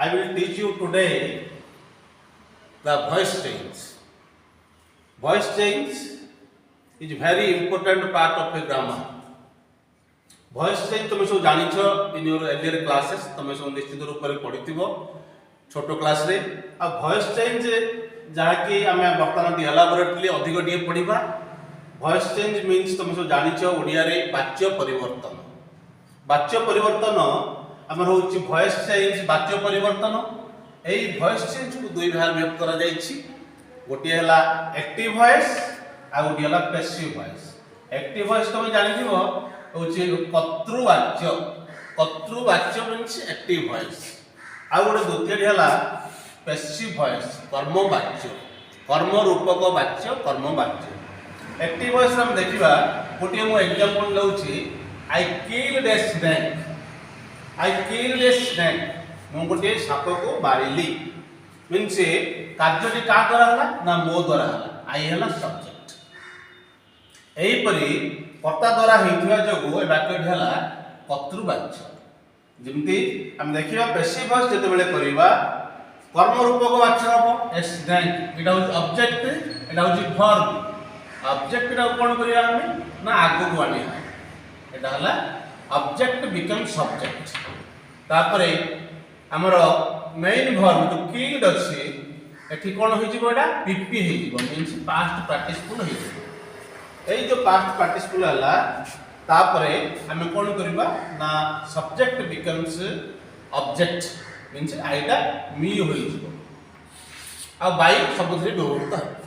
I will teach you today the voice change. Voice change is very important part of a grammar. Voice change तुम सब जानिछ in your earlier classes तुम सब निश्चित रूप से पढ़िथिबो छोटो क्लास रे आ voice change जहा कि आमे वर्तमान एलाबोरेटली अधिक टिके पढ़िबा. voice change means तुम सब जानिछ ओडिया रे वाच्य परिवर्तन. वाच्य परिवर्तन आमर होछि voice change वाच्य परिवर्तन. एई voice change को दुई भाग में करा जाइछि. गोटे हला एक्टिव वॉइस आ गोटे हला पैसिव वॉइस. एक्टिव वॉइस तुम जानिथिबो होछि कर्तृवाच्य. कर्तृवाच्य मीन्स एक्टिव वॉइस. आ गोटे द्वितीय हला पैसिव वॉइस कर्मवाच्य. कर्म रूपक वाच्य कर्मवाच्य. एक्टिव वॉइस हम देखिबा गोटे मो एग्जांपल लउछि I killed a snake. I killed a snake मो गोटे साप को मारिली मीन्स कार्यटी का द्वारा हला ना मो द्वारा हला. आई हला सब्जेक्ट. एही परी कर्ता द्वारा हेथिया जगो ए वाक्यटी हला कर्तृवाच्य. जेमति हम देखिबा पैसिव वॉइस जते बेले करिबा कर्म रूपक वाच्य हबो. ए स्नेक एटा होछि ऑब्जेक्ट एटा होछि वर्ब. ऑब्जेक्ट रा कोन करिया हम ना आगु को आनिया एटा हला ऑब्जेक्ट बिकम सब्जेक्ट. तापरे हमर मेन वर्ब तो किल्ड अछि एठी कोन होई जिवो एटा पीपी होई जिवो मींस पास्ट पार्टिसिपल होई जिवो. एई जो पास्ट पार्टिसिपल हला तापरे हम कोन करबा ना सब्जेक्ट बिकम्स ऑब्जेक्ट मींस आइटा मी होई जिवो. आ बाई सबथरे व्यवहार